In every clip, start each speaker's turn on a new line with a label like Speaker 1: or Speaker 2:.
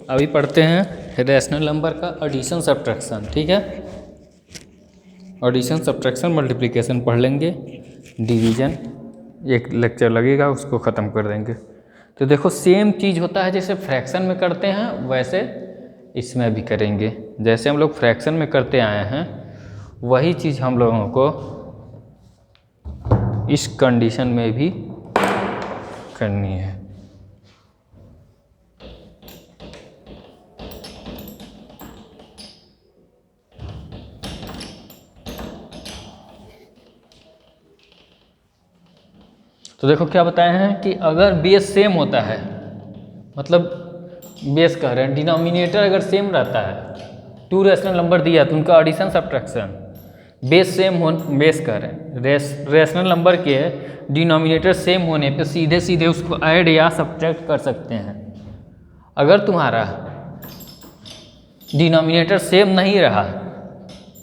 Speaker 1: अभी पढ़ते हैं रैशनल नंबर का एडिशन सब्ट्रैक्शन। ठीक है, एडिशन सब्ट्रैक्शन मल्टीप्लिकेशन पढ़ लेंगे, डिवीजन एक लेक्चर लगेगा उसको ख़त्म कर देंगे। तो देखो सेम चीज़ होता है जैसे फ्रैक्शन में करते हैं वैसे इसमें भी करेंगे। जैसे हम लोग फ्रैक्शन में करते आए हैं वही चीज़ हम लोगों को इस कंडीशन में भी करनी है। तो देखो क्या बताए हैं कि अगर बेस सेम होता है, मतलब बेस कह रहे हैं डिनोमिनेटर अगर सेम रहता है, टू रैशनल नंबर दिया तो उनका एडिशन सब्ट्रैक्शन बेस सेम हो, बेस कह रहे हैं रैशनल नंबर के डिनोमिनेटर सेम होने पे सीधे सीधे उसको ऐड या सब्ट्रैक्ट कर सकते हैं। अगर तुम्हारा डिनोमिनेटर सेम नहीं रहा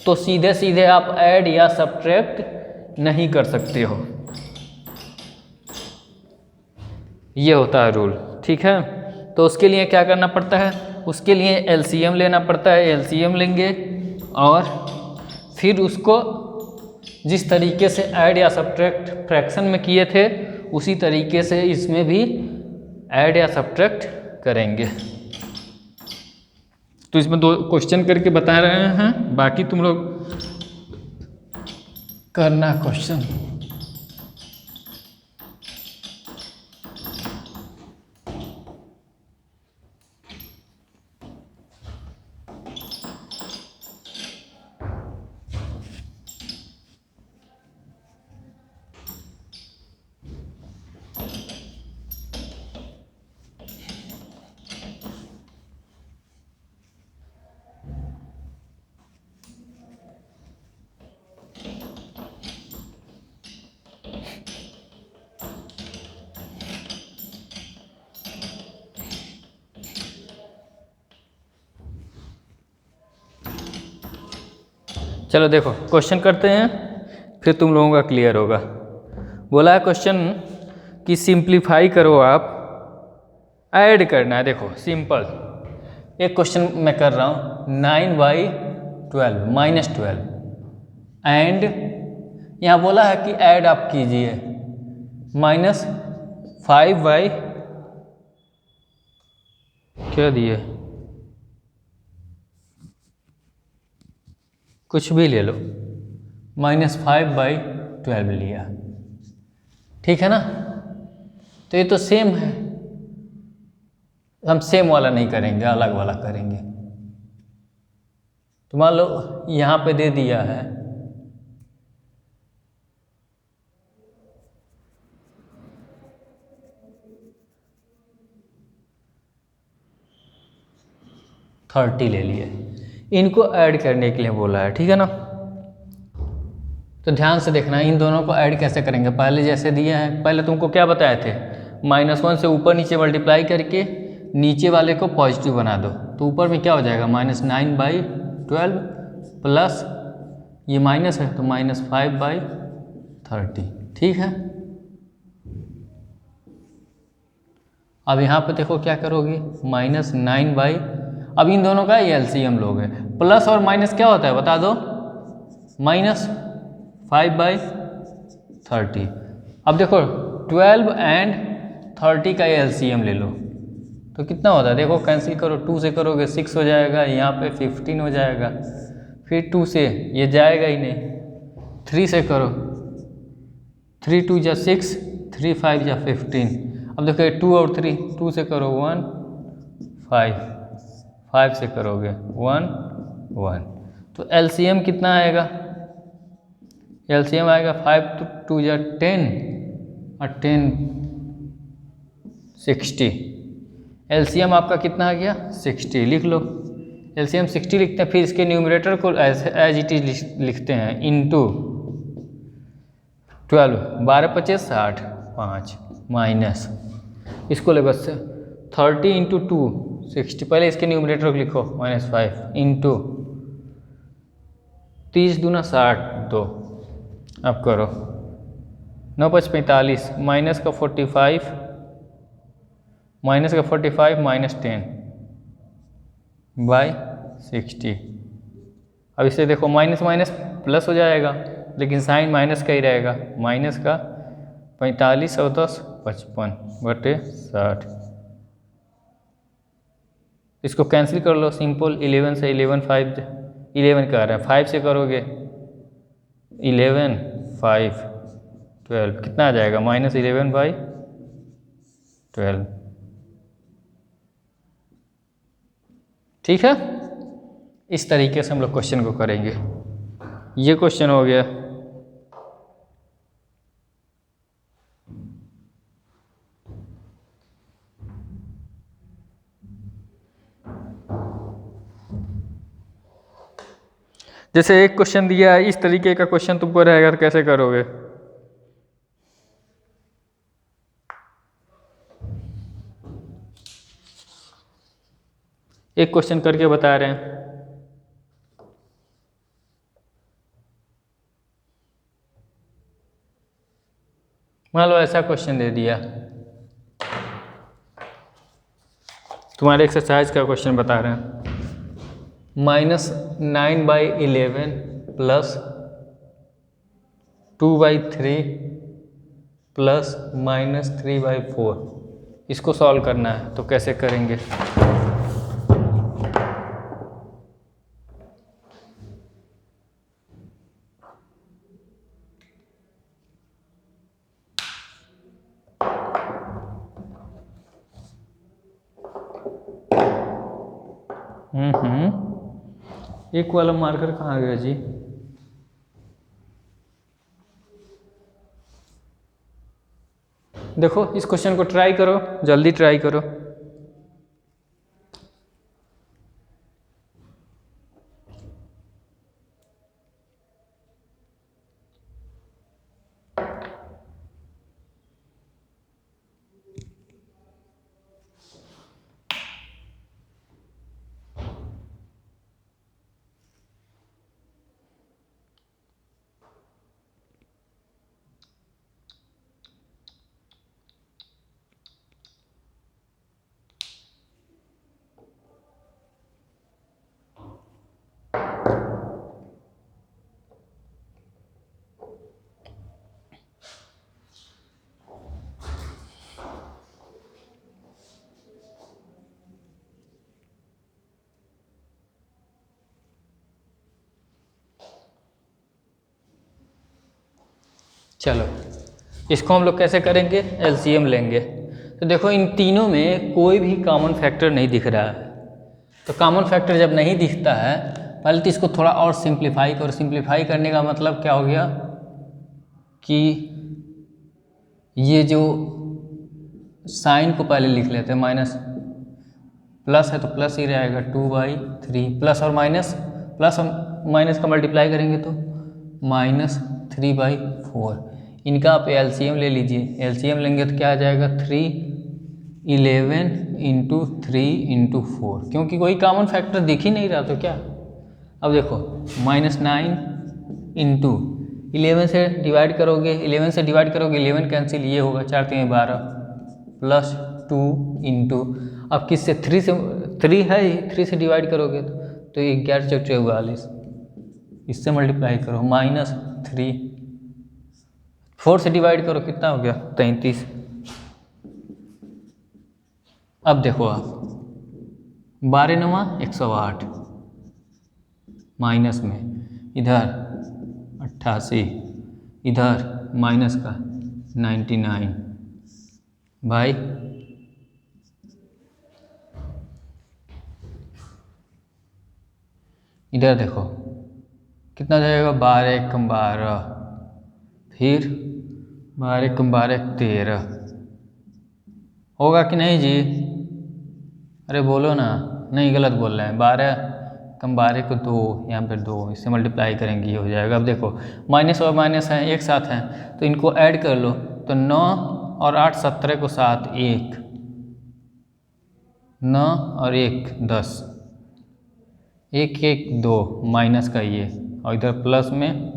Speaker 1: तो सीधे सीधे आप ऐड या सब्ट्रैक्ट नहीं कर सकते हो। ये होता है रूल। ठीक है, तो उसके लिए क्या करना पड़ता है, उसके लिए एलसीएम लेना पड़ता है। एलसीएम लेंगे और फिर उसको जिस तरीके से ऐड या सब्ट्रैक्ट फ्रैक्शन में किए थे उसी तरीके से इसमें भी ऐड या सब्ट्रैक्ट करेंगे। तो इसमें 2 क्वेश्चन करके बता रहे हैं, बाकी तुम लोग करना क्वेश्चन। चलो देखो क्वेश्चन करते हैं फिर तुम लोगों का क्लियर होगा। बोला है क्वेश्चन कि सिंप्लीफाई करो, आप ऐड करना है। देखो सिंपल एक क्वेश्चन मैं कर रहा हूँ 9/12 -12 एंड यहाँ बोला है कि ऐड आप कीजिए -5 क्या दिए, कुछ भी ले लो, -5/12 लिया। ठीक है ना, तो ये तो सेम है, हम सेम वाला नहीं करेंगे, अलग वाला करेंगे। तो मान लो यहाँ पे दे दिया है 30 ले लिए, इनको ऐड करने के लिए बोला है। ठीक है ना, तो ध्यान से देखना इन दोनों को ऐड कैसे करेंगे। पहले जैसे दिए हैं, पहले तुमको क्या बताए थे, -1 से ऊपर नीचे मल्टीप्लाई करके नीचे वाले को पॉजिटिव बना दो, तो ऊपर में क्या हो जाएगा -9/12 प्लस ये माइनस है तो -5/30। ठीक है, अब यहाँ पे देखो क्या करोगे, -9 अब इन दोनों का एलसीएम लोगे। प्लस और माइनस क्या होता है बता दो, -5/30। अब देखो 12 एंड 30 का एलसीएम ले लो तो कितना होता है, देखो कैंसिल करो, 2 से करोगे 6 हो जाएगा, यहाँ पे 15 हो जाएगा, फिर 2 से ये जाएगा ही नहीं, 3 से करो, 3 2 जा 6, 3 5 जा 15। अब देखो 2 और 3, 2 से करो 1 5, 5 से करोगे 1 1, तो एलसीएम कितना आएगा, एलसीएम आएगा 5 2 जा 10 और 10 60। एलसीएम आपका कितना आ गया 60, लिख लो। एलसीएम 60 लिखते हैं, फिर इसके न्यूमरेटर को एज इट इज लिखते हैं इनटू 12, 12 25 60 5 माइनस इसको ले बस 30 इंटू 2 60, पहले इसके न्यूमरेटर को लिखो -5 इंटू 30 दूना 60 2, अब करो 9 5 45 माइनस का 45 -10 बाई 60। अब इसे देखो माइनस माइनस प्लस हो जाएगा, लेकिन साइन माइनस का ही रहेगा, माइनस का 45 और 10 55/60। इसको कैंसिल कर लो सिंपल, 11 से 11 5 11 का आ रहा है, 5 से करोगे 11 5 12 कितना आ जाएगा, -11/12। ठीक है, इस तरीके से हम लोग क्वेश्चन को करेंगे। ये क्वेश्चन हो गया। जैसे एक क्वेश्चन दिया है, इस तरीके का क्वेश्चन तुमको रहेगा तो कैसे करोगे? एक क्वेश्चन करके बता रहे हैं। मान लो ऐसा क्वेश्चन दे दिया, तुम्हारे एक्सरसाइज का क्वेश्चन बता रहे हैं, -9/11 प्लस 2/3 प्लस -3/4, इसको सॉल्व करना है, तो कैसे करेंगे? एक वाला मार्कर कहाँ गया जी? देखो इस क्वेश्चन को ट्राई करो, जल्दी ट्राई करो। चलो इसको हम लोग कैसे करेंगे, एलसीएम लेंगे। तो देखो इन तीनों में कोई भी कॉमन फैक्टर नहीं दिख रहा है, तो कॉमन फैक्टर जब नहीं दिखता है, पहले तो इसको थोड़ा और सिंप्लीफाई करो। सिंप्लीफाई करने का मतलब क्या हो गया कि ये जो साइन को पहले लिख लेते हैं, माइनस प्लस है तो प्लस ही रहेगा 2/3, प्लस और माइनस का मल्टीप्लाई करेंगे तो -3/4। इनका आप एलसीएम ले लीजिए, एलसीएम लेंगे तो क्या आ जाएगा 311 × 3 × 4, क्योंकि कोई कॉमन फैक्टर दिख ही नहीं रहा तो क्या। अब देखो -9 × 11 से डिवाइड करोगे, 11 से डिवाइड करोगे 11 कैंसिल, ये होगा 4 3 12 प्लस 2 × अब किससे 3 से 3 है, 3 से डिवाइड करोगे तो 11 × 44, इससे मल्टीप्लाई करो -3, 4 से डिवाइड करो कितना हो गया 33। अब देखो आप 12 9 108, माइनस में इधर 88, इधर माइनस का 99 भाई, इधर देखो कितना जाएगा 12 × 12, फिर 12 × 12 13, होगा कि नहीं जी? अरे बोलो ना, नहीं गलत बोल रहे हैं। 12 × 12 को 2, यहाँ पे 2, इससे मल्टीप्लाई करेंगे ये हो जाएगा। अब देखो माइनस और माइनस हैं एक साथ हैं तो इनको ऐड कर लो, तो 9 और 8 17 को 7 1, 9 और 1 10, 1 1 2 माइनस का ये, और इधर प्लस में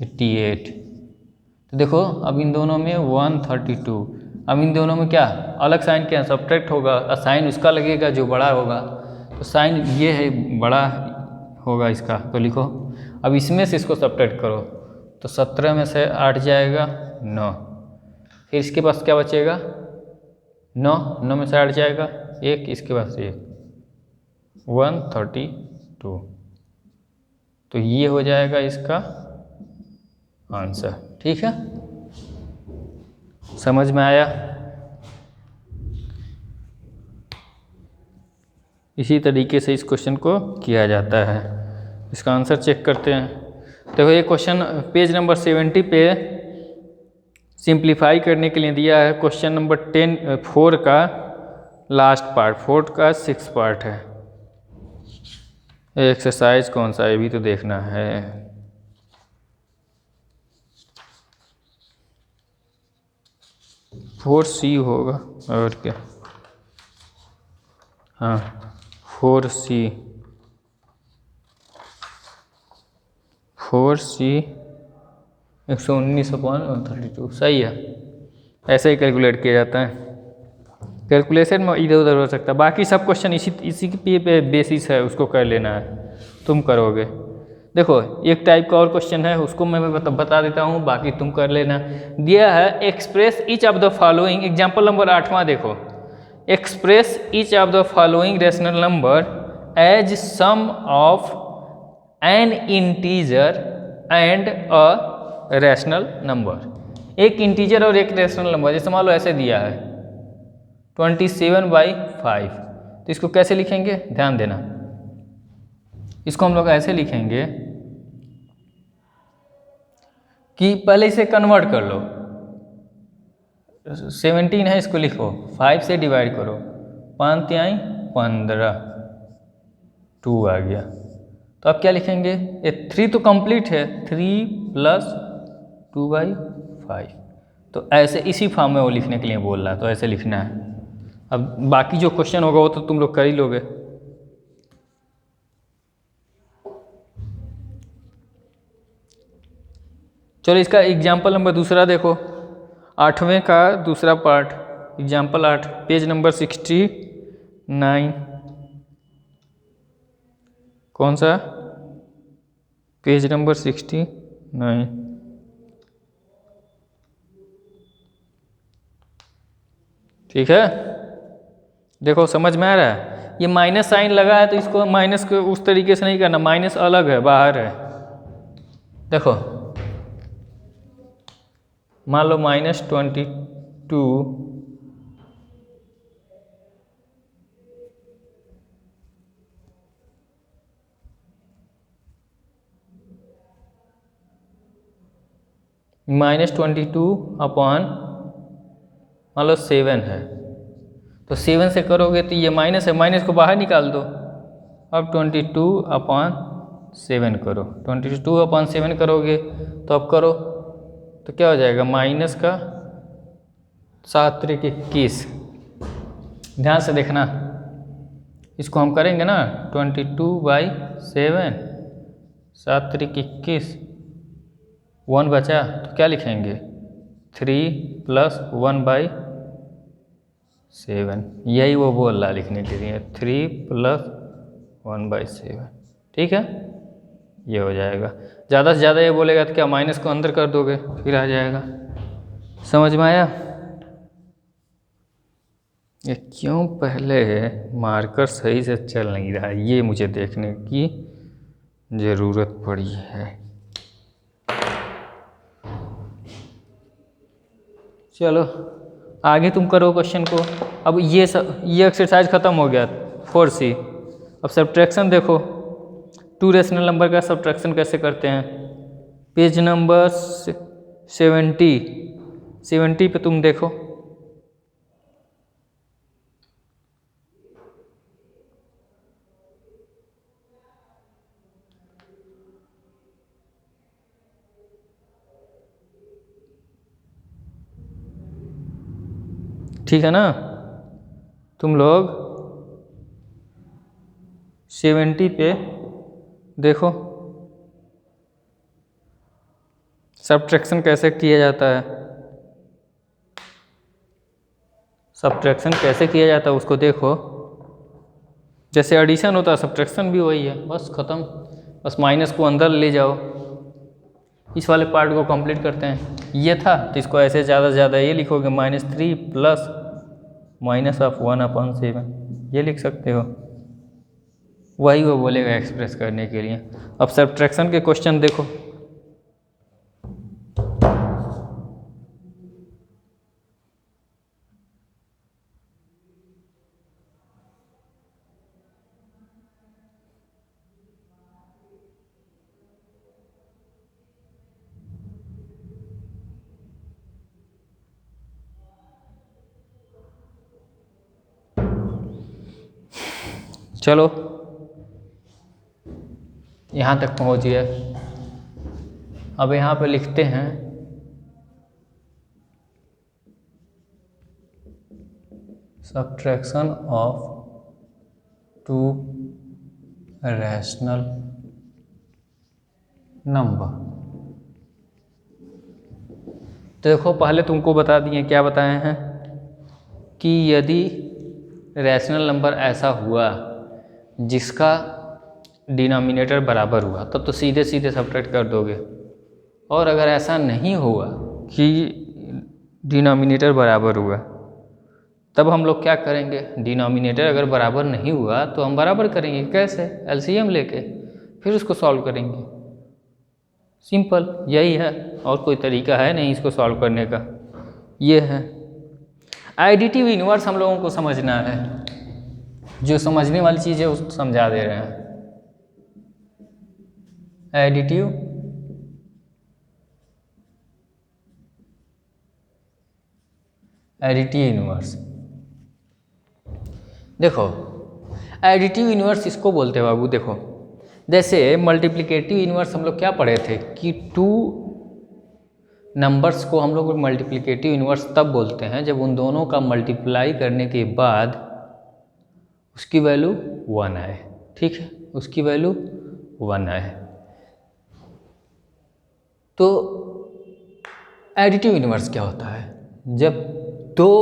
Speaker 1: 88। तो देखो अब इन दोनों में 132, अब इन दोनों में क्या अलग साइन क्या है, सब्ट्रैक्ट होगा, साइन उसका लगेगा जो बड़ा होगा, तो साइन ये है बड़ा होगा इसका, तो लिखो। अब इसमें से इसको सब्ट्रैक्ट करो, तो 17 में से 8 जाएगा 9, फिर इसके पास क्या बचेगा 9, 9 में से 8 जाएगा 1, इसके पास 1, 132। तो ये हो जाएगा इसका आंसर। ठीक है, समझ में आया? इसी तरीके से इस क्वेश्चन को किया जाता है। इसका आंसर चेक करते हैं। देखो ये क्वेश्चन पेज नंबर 70 पे सिंप्लीफाई करने के लिए दिया है। क्वेश्चन नंबर 4 का लास्ट पार्ट, 4 का 6 पार्ट है। एक्सरसाइज कौन सा है भी तो देखना है। फोर सी होगा और क्या, हाँ 4C 119/32 सही है। ऐसे ही कैलकुलेट किया जाता है। कैलकुलेशन में इधर उधर हो सकता है। बाकी सब क्वेश्चन इसी पे बेसिस है, उसको कर लेना है, तुम करोगे। देखो एक टाइप का और क्वेश्चन है, उसको मैं बता देता हूँ, बाकी तुम कर लेना। दिया है express each of the following, example number 8वां देखो। Express each of the following rational number as sum of an integer and a rational number. एक इंटीजर और एक रैशनल नंबर, जैसे मान लो ऐसे दिया है 27/5, तो इसको कैसे लिखेंगे ध्यान देना। इसको हम लोग ऐसे लिखेंगे कि पहले इसे कन्वर्ट कर लो। 17 है, इसको लिखो 5 से डिवाइड करो, 5 तिहाई 15, 2 आ गया। तो अब क्या लिखेंगे, ये 3 तो कंप्लीट है, 3 + 2/5। तो ऐसे इसी फॉर्म में वो लिखने के लिए बोल रहा है, तो ऐसे लिखना है। अब बाकी जो क्वेश्चन होगा वो तो तुम लोग कर ही लोगे। चलो इसका एग्जाम्पल नंबर दूसरा देखो, 8वें का दूसरा पार्ट, एग्जाम्पल 8, पेज नंबर 69। कौन सा पेज नंबर 69? ठीक है, देखो समझ में आ रहा है। ये माइनस साइन लगा है, तो इसको माइनस को उस तरीके से नहीं करना, माइनस अलग है, बाहर है। देखो मान लो -22 -22 मान लो 7 है, तो 7 से करोगे तो ये माइनस है, माइनस को बाहर निकाल दो। अब 22/7 करो, 22/7 करोगे तो अब करो तो क्या हो जाएगा, माइनस का 7 × 21। ध्यान से देखना, इसको हम करेंगे ना 22/7, 7 × 21, 1 बचा, तो क्या लिखेंगे 3 + 1/7। यही वो बोल रहा लिखने के लिए, 3 + 1/7। ठीक है, ये हो जाएगा। ज़्यादा से ज़्यादा ये बोलेगा तो क्या माइनस को अंदर कर दोगे, फिर आ जाएगा। समझ में आया? ये क्यों पहले मार्कर सही से चल नहीं रहा है, ये मुझे देखने की ज़रूरत पड़ी है। चलो आगे तुम करो क्वेश्चन को। अब ये एक्सरसाइज ख़त्म हो गया 4C। अब सब्ट्रैक्शन देखो, 2 रेशनल नंबर का सब्ट्रैक्शन कैसे करते हैं। पेज नंबर 70 पे तुम देखो। ठीक है ना, तुम लोग 70 पे देखो सब्ट्रैक्शन कैसे किया जाता है। सब्ट्रैक्शन कैसे किया जाता है उसको देखो। जैसे एडिशन होता है सब्ट्रैक्शन भी वही है, बस ख़त्म। बस माइनस को अंदर ले जाओ। इस वाले पार्ट को कंप्लीट करते हैं। ये था तो इसको ऐसे ज़्यादा से ज़्यादा ये लिखोगे -3 प्लस -1/7 ये लिख सकते हो। वही वो बोलेगा एक्सप्रेस करने के लिए। अब सब्ट्रैक्शन के क्वेश्चन देखो। चलो यहाँ तक पहुँच गए। अब यहाँ पे लिखते हैं सब्ट्रैक्शन ऑफ 2 रैशनल नंबर। तो देखो पहले तुमको बता दिए, क्या बताए हैं कि यदि रैशनल नंबर ऐसा हुआ जिसका डिनोमिनेटर बराबर हुआ तब तो सीधे सीधे सब्ट्रैक्ट कर दोगे। और अगर ऐसा नहीं हुआ कि डिनोमिनेटर बराबर हुआ तब हम लोग क्या करेंगे, डिनोमिनेटर अगर बराबर नहीं हुआ तो हम बराबर करेंगे। कैसे? एलसीएम लेके फिर उसको सॉल्व करेंगे। सिंपल यही है, और कोई तरीका है नहीं इसको सॉल्व करने का। ये है एडिटिव इन्वर्स। हम लोगों को समझना है, जो समझने वाली चीज़ है उसको समझा दे रहे हैं। Additive inverse. देखो एडिटिव इन्वर्स इसको बोलते हैं बाबू। देखो जैसे मल्टीप्लिकेटिव इन्वर्स हम लोग क्या पढ़े थे कि 2 नंबर्स को हम लोग मल्टीप्लिकेटिव इन्वर्स तब बोलते हैं जब उन दोनों का मल्टीप्लाई करने के बाद उसकी वैल्यू 1 आए। ठीक है, उसकी वैल्यू 1 आए। तो एडिटिव इन्वर्स क्या होता है? जब 2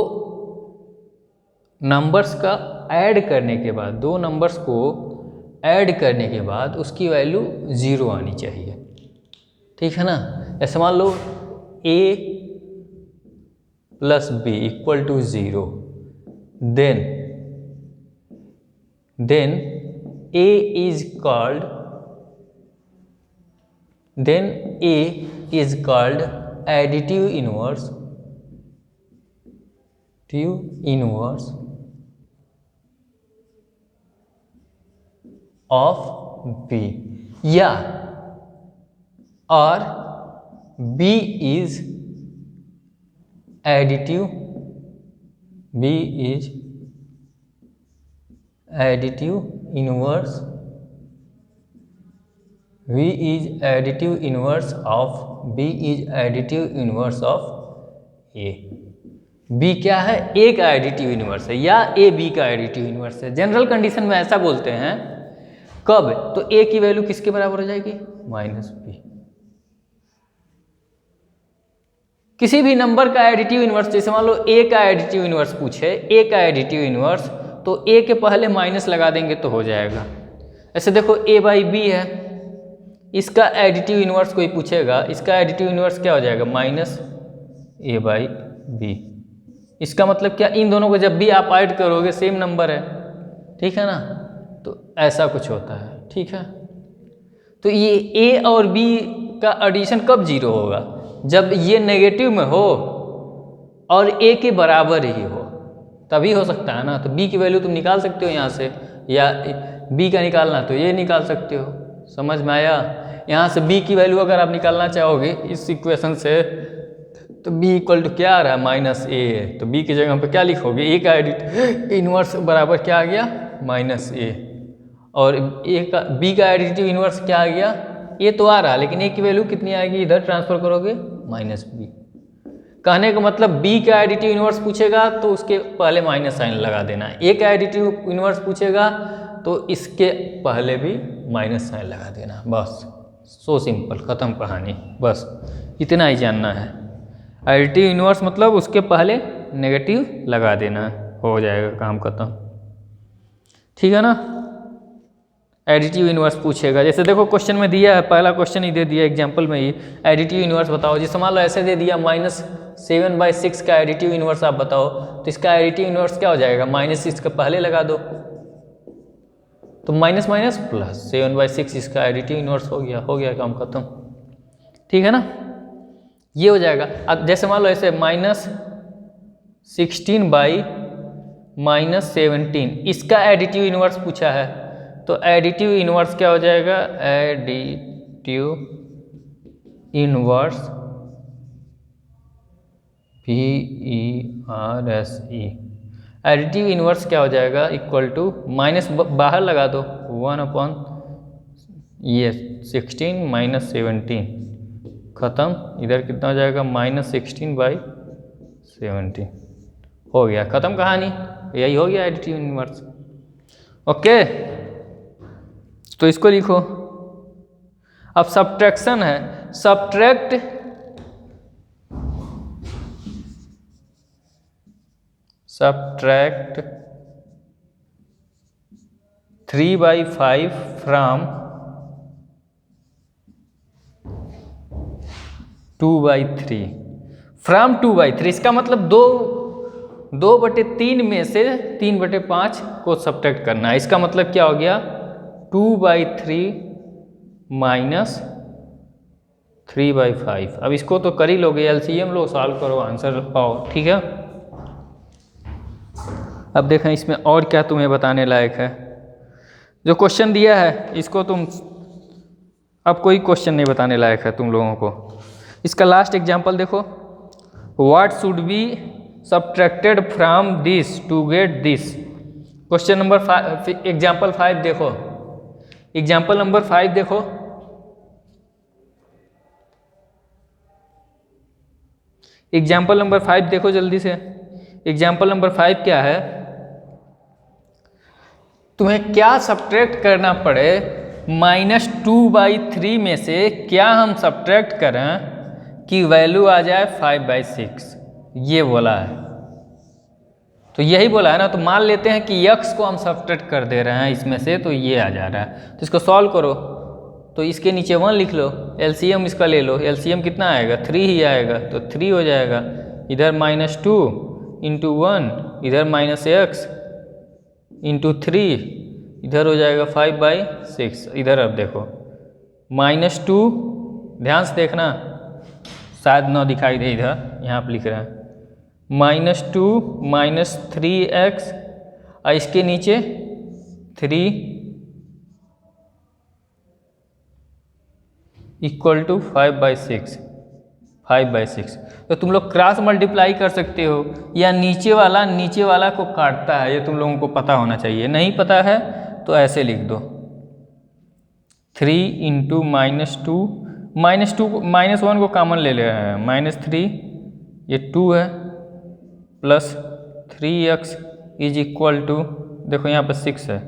Speaker 1: नंबर्स का ऐड करने के बाद, 2 नंबर्स को ऐड करने के बाद उसकी वैल्यू 0 आनी चाहिए। ठीक है ना? ऐसे मान लो a + b = 0, then a is called additive inverse of b, या और b is additive inverse of a। b क्या है? a का एडिटिव इन्वर्स है, या a b का एडिटिव इन्वर्स है। जनरल कंडीशन में ऐसा बोलते हैं। कब? तो a की वैल्यू किसके बराबर हो जाएगी? -b। किसी भी नंबर का एडिटिव इन्वर्स, जैसे मान लो a का एडिटिव इन्वर्स पूछे, a का एडिटिव इन्वर्स, तो a के पहले माइनस लगा देंगे तो हो जाएगा। ऐसे देखो a/b है, इसका एडिटिव इन्वर्स कोई पूछेगा, इसका एडिटिव इन्वर्स क्या हो जाएगा? -a/b। इसका मतलब क्या? इन दोनों को जब भी आप ऐड करोगे सेम नंबर है। ठीक है ना? तो ऐसा कुछ होता है। ठीक है, तो ये a और b का एडिशन कब 0 होगा? जब ये नेगेटिव में हो और a के बराबर ही हो, तभी हो सकता है ना। तो b की वैल्यू तुम निकाल सकते हो यहाँ से, या b का निकालना तो ये निकाल सकते हो। समझ में आया? यहाँ से b की वैल्यू अगर आप निकालना चाहोगे इस इक्वेशन से, तो b = क्या आ रहा है? -a। तो b की जगह पे क्या लिखोगे? a का एडिटिव इन्वर्स बराबर क्या आ गया? -a। और b का एडिटिव इन्वर्स क्या आ गया? a तो आ रहा है, लेकिन a की वैल्यू कितनी आएगी? इधर ट्रांसफर करोगे -b। कहने का मतलब b का एडिटिव इन्वर्स पूछेगा तो उसके पहले माइनस साइन लगा देना। a का एडिटिव इन्वर्स पूछेगा तो इसके पहले भी माइनस साइन लगा देना। बस सो सिंपल, ख़त्म कहानी। बस इतना ही जानना है। एडिटिव इन्वर्स मतलब उसके पहले नेगेटिव लगा देना, हो जाएगा काम खत्म। ठीक है ना। एडिटिव इन्वर्स पूछेगा, जैसे देखो क्वेश्चन में दिया है, पहला क्वेश्चन ही दे दिया एग्जाम्पल में ही, एडिटिव इन्वर्स बताओ। जैसे मान लो ऐसे दे दिया -7/6 का एडिटिव इन्वर्स आप बताओ, तो इसका एडिटिव इन्वर्स क्या हो जाएगा, -6 का पहले लगा दो, तो माइनस माइनस प्लस 7/6 इसका एडिटिव इन्वर्स हो गया काम खत्म। ठीक है ना, ये हो जाएगा। अब जैसे मान लो ऐसे -16/-17 इसका एडिटिव इन्वर्स पूछा है, तो एडिटिव इन्वर्स क्या हो जाएगा, additive inverse PERSE, additive inverse क्या हो जाएगा, इक्वल टू माइनस बाहर लगा दो 1/, ये 16 - 17 खत्म, इधर कितना हो जाएगा -16/17 हो गया, खत्म कहानी। यही हो गया एडिटिव इन्वर्स। ओके, तो इसको लिखो। अब सब्ट्रैक्शन है, सब्ट्रैक्ट subtract 3/5 from 2/3, फ्राम 2/3, इसका मतलब 2/3 में से 3/5 को सब्ट्रैक्ट करना है। इसका मतलब क्या हो गया, 2/3 माइनस 3/5। अब इसको तो कर ही लोगे, एलसीएम लो, सॉल्व करो, आंसर पाओ। ठीक है, अब देखें इसमें और क्या तुम्हें बताने लायक है। जो क्वेश्चन दिया है इसको तुम, अब कोई क्वेश्चन नहीं बताने लायक है तुम लोगों को। इसका लास्ट एग्जाम्पल देखो, what should be subtracted from this to get this. Question number 5, example 5 देखो, एग्जाम्पल नंबर 5 देखो, एग्जाम्पल नंबर 5 देखो जल्दी से। एग्जाम्पल नंबर 5 क्या है, तुम्हें क्या सब्ट्रैक्ट करना पड़े, -2/3 में से क्या हम सब्ट्रैक्ट करें कि वैल्यू आ जाए 5/6, ये बोला है। तो यही बोला है ना, तो मान लेते हैं कि x को हम सब्ट्रैक्ट कर दे रहे हैं इसमें से, तो ये आ जा रहा है। तो इसको सॉल्व करो, तो इसके नीचे 1 लिख लो, एलसीएम इसका ले लो, एलसीएम कितना आएगा, 3 ही आएगा, तो 3 हो जाएगा। इधर -2 × 1, इधर -x × 3, इधर हो जाएगा 5/6। इधर अब देखो -2, ध्यान से देखना, शायद ना दिखाई दे, इधर यहाँ पर लिख रहे हैं -2 - 3x, और इसके नीचे 3 = 5/6। तो तुम लोग क्रॉस मल्टीप्लाई कर सकते हो, या नीचे वाला को काटता है, ये तुम लोगों को पता होना चाहिए। नहीं पता है तो ऐसे लिख दो, 3 × -2, -1 को कॉमन ले रहे हैं, -3, ये 2 है, प्लस 3x = देखो यहाँ पे 6 है,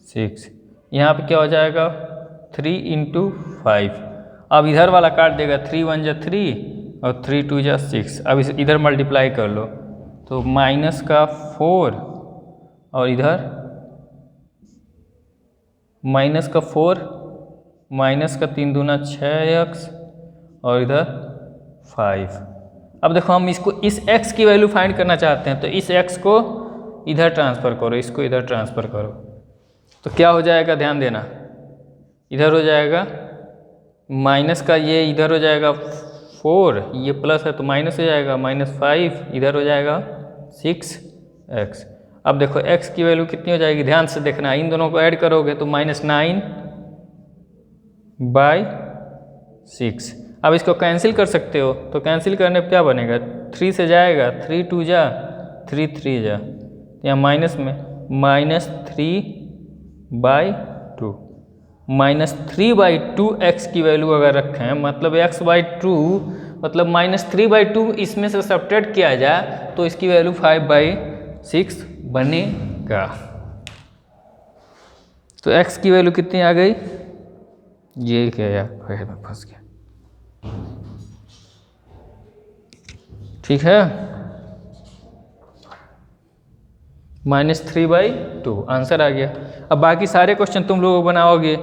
Speaker 1: 6, यहाँ पे क्या हो जाएगा 3 × 5। अब इधर वाला काट देगा, 3 × 1 = 3 और 3 × 2 = 6। अब इस इधर मल्टीप्लाई कर लो, तो -4 और इधर -4, -3 दूना 6x और इधर 5। अब देखो हम इसको, इस x की वैल्यू फाइंड करना चाहते हैं, तो इस x को इधर ट्रांसफ़र करो, इसको इधर ट्रांसफ़र करो, तो क्या हो जाएगा, ध्यान देना, इधर हो जाएगा माइनस का, ये इधर हो जाएगा 4, ये प्लस है तो माइनस हो जाएगा, -5, इधर हो जाएगा 6x। अब देखो x की वैल्यू कितनी हो जाएगी, ध्यान से देखना, इन दोनों को ऐड करोगे तो -9/6। अब इसको कैंसिल कर सकते हो, तो कैंसिल करने पर क्या बनेगा, 3 से जाएगा, 3 × 2 = 3, 3 = यहाँ माइनस में -3/2, -3/2 x की वैल्यू अगर रखें, मतलब x/2, मतलब -3/2 इसमें से सब्ट्रैक्ट किया जाए तो इसकी वैल्यू 5/6 बनेगा। तो x की वैल्यू कितनी आ गई, ये क्या यार, मैं फंस गया। ठीक है, -3/2 आंसर आ गया। अब बाकी सारे क्वेश्चन तुम लोग बनाओगे।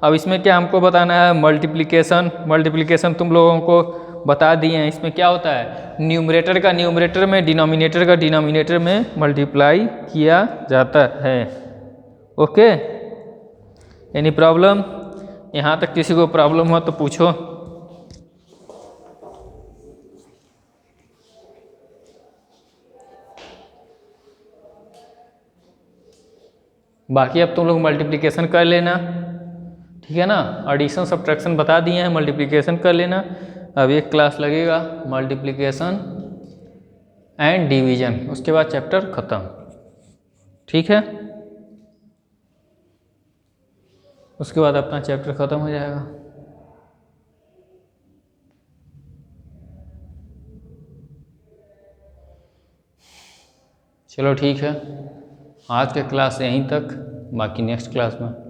Speaker 1: अब इसमें क्या हमको बताना है, मल्टीप्लिकेशन। मल्टीप्लिकेशन तुम लोगों को बता दिए हैं। इसमें क्या होता है, न्यूमरेटर का न्यूमरेटर में, डिनोमिनेटर का डिनोमिनेटर में मल्टीप्लाई किया जाता है। Okay, any problem? यहाँ तक किसी को प्रॉब्लम हो तो पूछो। बाकी अब तुम लोग मल्टीप्लिकेशन कर लेना, ठीक है ना। एडिशन सब्ट्रैक्शन बता दिए हैं, मल्टीप्लिकेशन कर लेना। अब एक क्लास लगेगा मल्टीप्लिकेशन एंड डिवीजन, उसके बाद चैप्टर ख़त्म, ठीक है। उसके बाद अपना चैप्टर ख़त्म हो जाएगा। चलो ठीक है, आज के क्लास यहीं तक, बाकी नेक्स्ट क्लास में